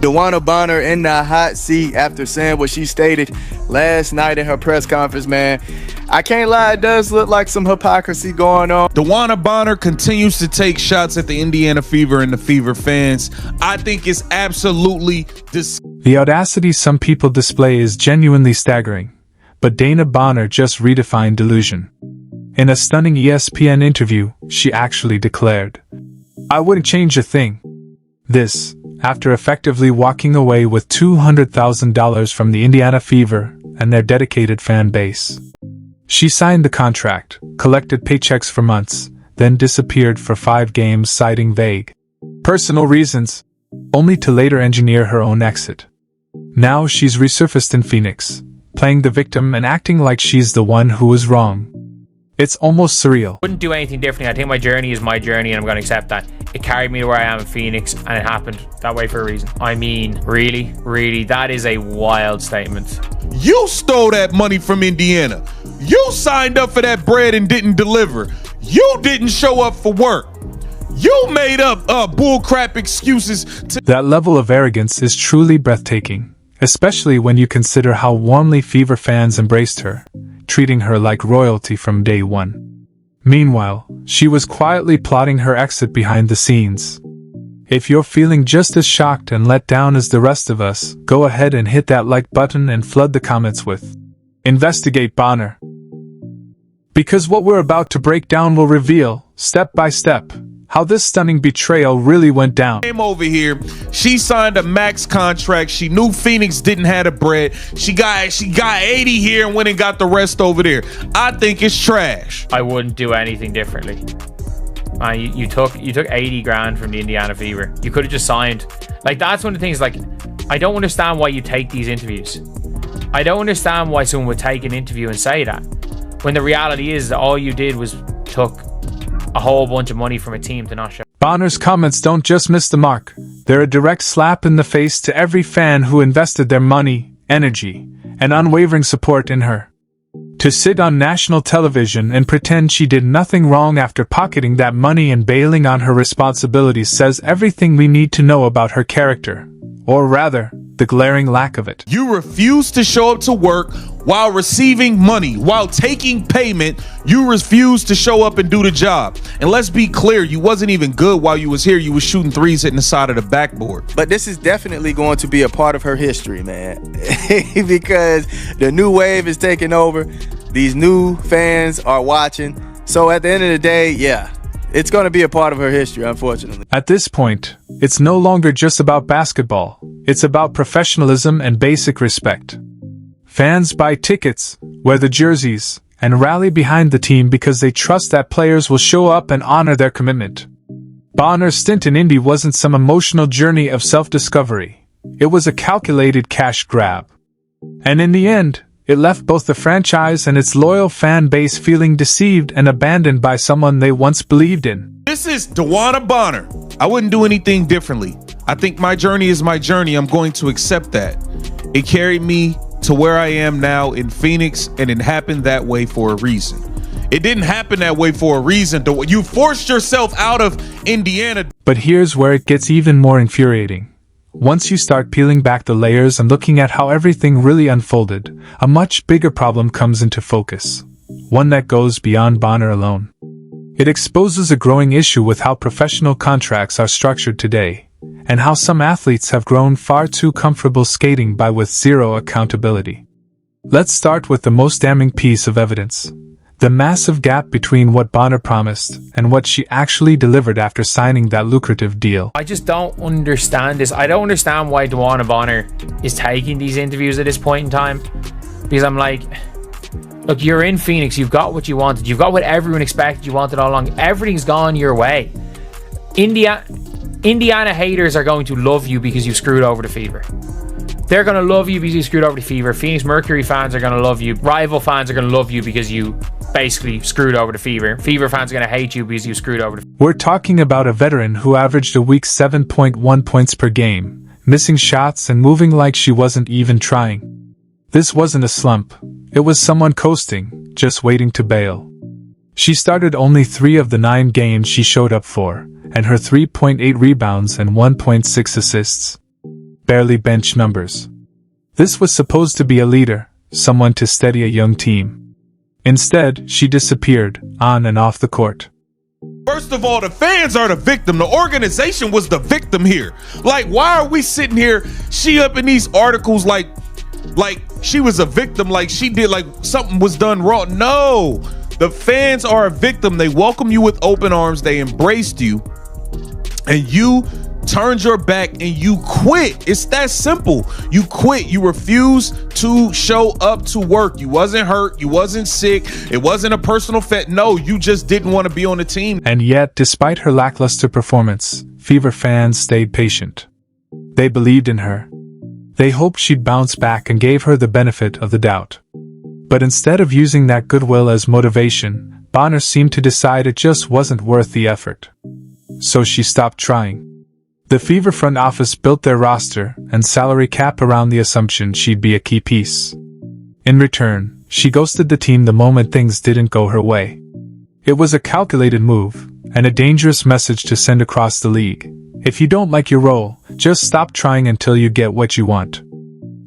DeWanna Bonner in the hot seat after saying what she stated last night in her press conference, man. I can't lie, it does look like some hypocrisy going on. DeWanna Bonner continues to take shots at the Indiana Fever and the Fever fans. I think it's absolutely The audacity some people display is genuinely staggering, but Dana Bonner just redefined delusion. In a stunning ESPN interview, she actually declared, "I wouldn't change a thing." This, after effectively walking away with $200,000 from the Indiana Fever and their dedicated fan base. She signed the contract, collected paychecks for months, then disappeared for 5 games citing vague personal reasons, only to later engineer her own exit. Now she's resurfaced in Phoenix, playing the victim and acting like she's the one who was wrong. It's almost surreal. Wouldn't do anything differently. I think my journey is my journey and I'm going to accept that. It carried me to where I am in Phoenix and it happened that way for a reason. I mean, really, that is a wild statement. You stole that money from Indiana. You signed up for that bread and didn't deliver. You didn't show up for work. You made up bullcrap excuses to... That level of arrogance is truly breathtaking, especially when you consider how warmly Fever fans embraced her, treating her like royalty from day one. Meanwhile, she was quietly plotting her exit behind the scenes. If you're feeling just as shocked and let down as the rest of us, go ahead and hit that like button and flood the comments with "Investigate Bonner." Because what we're about to break down will reveal, step by step, how this stunning betrayal really went down. Came over here, she signed a max contract. She knew Phoenix didn't have the bread. She got 80 here and went and got the rest over there. I think it's trash. I wouldn't do anything differently. You took 80 grand from the Indiana Fever. You could have just signed. Like, that's one of the things, like, I don't understand why you take these interviews. I don't understand why someone would take an interview and say that, when the reality is that all you did was took a whole bunch of money from a team to not show. Bonner's comments don't just miss the mark. They're a direct slap in the face to every fan who invested their money, energy, and unwavering support in her. To sit on national television and pretend she did nothing wrong after pocketing that money and bailing on her responsibilities says everything we need to know about her character. Or rather, the glaring lack of it. You refuse to show up to work while receiving money, while taking payment. You refuse to show up and do the job. And let's be clear, you wasn't even good while you was here. You was shooting threes hitting the side of the backboard. But this is definitely going to be a part of her history, man. Because the new wave is taking over. These new fans are watching. So at the end of the day, yeah, it's going to be a part of her history, unfortunately. At this point, it's no longer just about basketball. It's about professionalism and basic respect. Fans buy tickets, wear the jerseys, and rally behind the team because they trust that players will show up and honor their commitment. Bonner's stint in Indy wasn't some emotional journey of self-discovery. It was a calculated cash grab. And in the end, it left both the franchise and its loyal fan base feeling deceived and abandoned by someone they once believed in. This is DeWanna Bonner. I wouldn't do anything differently. I think my journey is my journey. I'm going to accept that. It carried me to where I am now in Phoenix, and it happened that way for a reason. It didn't happen that way for a reason. You forced yourself out of Indiana. But here's where it gets even more infuriating. Once you start peeling back the layers and looking at how everything really unfolded, a much bigger problem comes into focus. One that goes beyond Bonner alone. It exposes a growing issue with how professional contracts are structured today, and how some athletes have grown far too comfortable skating by with zero accountability. Let's start with the most damning piece of evidence. The massive gap between what Bonner promised and what she actually delivered after signing that lucrative deal. I just don't understand this. I don't understand why DeWanna Bonner is taking these interviews at this point in time. Because I'm like, look, you're in Phoenix. You've got what you wanted. You've got what everyone expected you wanted all along. Everything's gone your way. Indiana haters are going to love you because you screwed over the Fever. They're going to love you because you screwed over the Fever. Phoenix Mercury fans are going to love you. Rival fans are going to love you because you basically screwed over the Fever. Fever fans are going to hate you because you screwed over the Fever. We're talking about a veteran who averaged a weak 7.1 points per game, missing shots and moving like she wasn't even trying. This wasn't a slump. It was someone coasting, just waiting to bail. She started only 3 of the 9 games she showed up for, and her 3.8 rebounds and 1.6 assists. barely bench numbers. This was supposed to be a leader, someone to steady a young team. Instead, she disappeared, on and off the court. First of all, the fans are the victim. The organization was the victim here. Like, why are we sitting here, she up in these articles like she was a victim, like she did, like something was done wrong? No, the fans are a victim. They welcome you with open arms. They embraced you, and you turned your back and you quit. It's that simple. You quit. You refused to show up to work. You wasn't hurt. You wasn't sick. It wasn't a personal fit. No, you just didn't want to be on the team. And yet, despite her lackluster performance, Fever fans stayed patient. They believed in her. They hoped she'd bounce back and gave her the benefit of the doubt. But instead of using that goodwill as motivation, Bonner seemed to decide it just wasn't worth the effort. So she stopped trying. The Fever front office built their roster and salary cap around the assumption she'd be a key piece. In return, she ghosted the team the moment things didn't go her way. It was a calculated move, and a dangerous message to send across the league. If you don't like your role, just stop trying until you get what you want.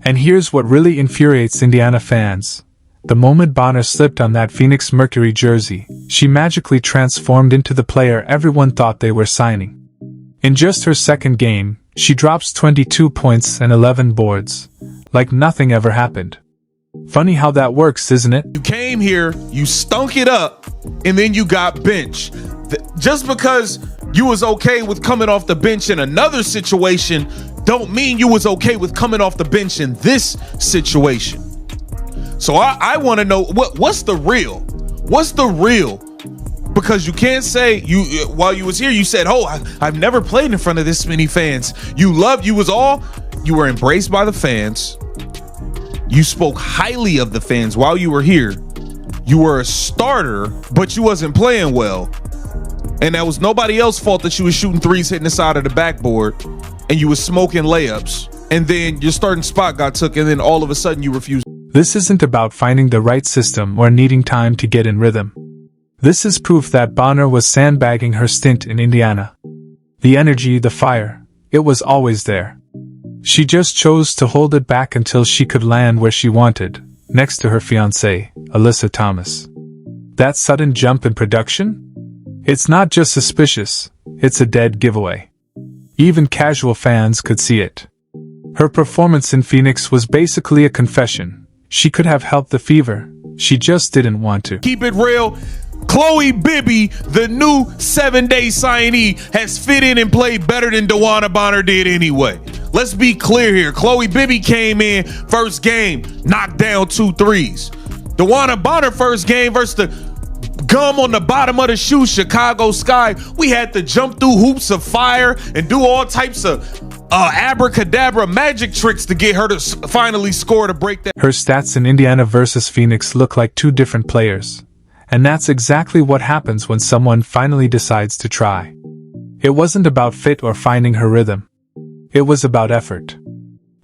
And here's what really infuriates Indiana fans. The moment Bonner slipped on that Phoenix Mercury jersey, she magically transformed into the player everyone thought they were signing. In just her second game, she drops 22 points and 11 boards, like nothing ever happened. Funny how that works, isn't it? You came here, you stunk it up, and then you got benched. Just because you was okay with coming off the bench in another situation, don't mean you was okay with coming off the bench in this situation. So I want to know, what's the real? What's the real? Because you can't say, while you was here, you said, oh, I've never played in front of this many fans. You were embraced by the fans. You spoke highly of the fans while you were here. You were a starter, but you wasn't playing well. And that was nobody else's fault that you was shooting threes, hitting the side of the backboard, and you was smoking layups. And then your starting spot got took, and then all of a sudden you refused. This isn't about finding the right system or needing time to get in rhythm. This is proof that Bonner was sandbagging her stint in Indiana. The energy, the fire, it was always there. She just chose to hold it back until she could land where she wanted, next to her fiancée, Alyssa Thomas. That sudden jump in production? It's not just suspicious, it's a dead giveaway. Even casual fans could see it. Her performance in Phoenix was basically a confession. She could have helped the Fever, she just didn't want to. Keep it real. Chloe Bibby, the new 7-day signee, has fit in and played better than DeWanna Bonner did anyway. Let's be clear here. Chloe Bibby came in first game, knocked down 2 threes. DeWanna Bonner first game versus the gum on the bottom of the shoe, Chicago Sky. We had to jump through hoops of fire and do all types of abracadabra magic tricks to get her to finally score to break that. Her stats in Indiana versus Phoenix look like two different players. And that's exactly what happens when someone finally decides to try. It wasn't about fit or finding her rhythm. It was about effort.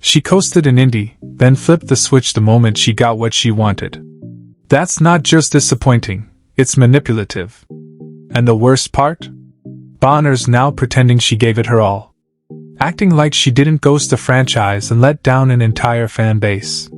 She coasted in Indy, then flipped the switch the moment she got what she wanted. That's not just disappointing, it's manipulative. And the worst part? Bonner's now pretending she gave it her all. Acting like she didn't ghost a franchise and let down an entire fan base.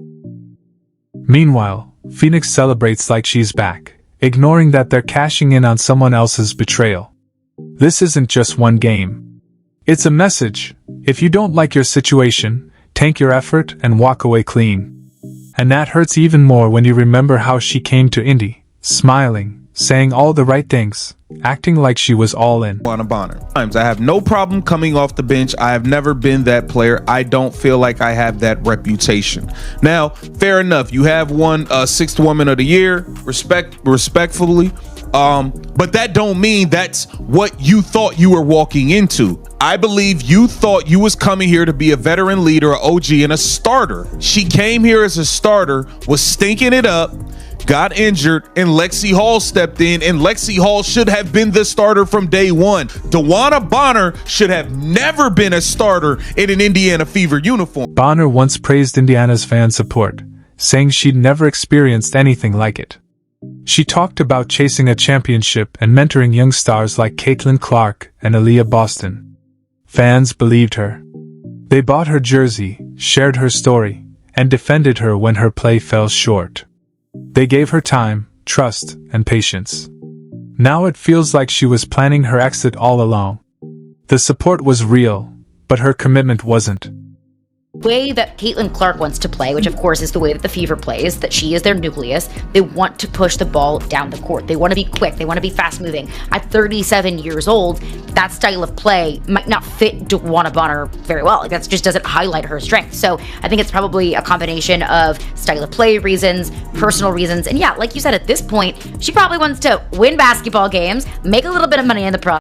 Meanwhile, Phoenix celebrates like she's back, ignoring that they're cashing in on someone else's betrayal. This isn't just one game. It's a message. If you don't like your situation, tank your effort and walk away clean. And that hurts even more when you remember how she came to Indy, smiling, saying all the right things, acting like she was all in. Bonner. I have no problem coming off the bench. I have never been that player. I don't feel like I have that reputation. Now, fair enough. You have won 6th Woman of the Year, respectfully. But that don't mean that's what you thought you were walking into. I believe you thought you was coming here to be a veteran leader, an OG, and a starter. She came here as a starter, was stinking it up, got injured, and Lexi Hall stepped in, and Lexi Hall should have been the starter from day one. DeWanna Bonner should have never been a starter in an Indiana Fever uniform. Bonner once praised Indiana's fan support, saying she'd never experienced anything like it. She talked about chasing a championship and mentoring young stars like Caitlin Clark and Aaliyah Boston. Fans believed her. They bought her jersey, shared her story, and defended her when her play fell short. They gave her time, trust, and patience. Now it feels like she was planning her exit all along. The support was real, but her commitment wasn't. Way that Caitlin Clark wants to play, which of course is the way that the Fever plays, that she is their nucleus. They want to push the ball down the court. They want to be quick. They want to be fast moving. At 37 years old, that style of play might not fit DeWanna Bonner very well. Like, that just doesn't highlight her strength. So I think it's probably a combination of style of play reasons, personal reasons, and yeah, like you said, at this point, she probably wants to win basketball games, make a little bit of money in the process.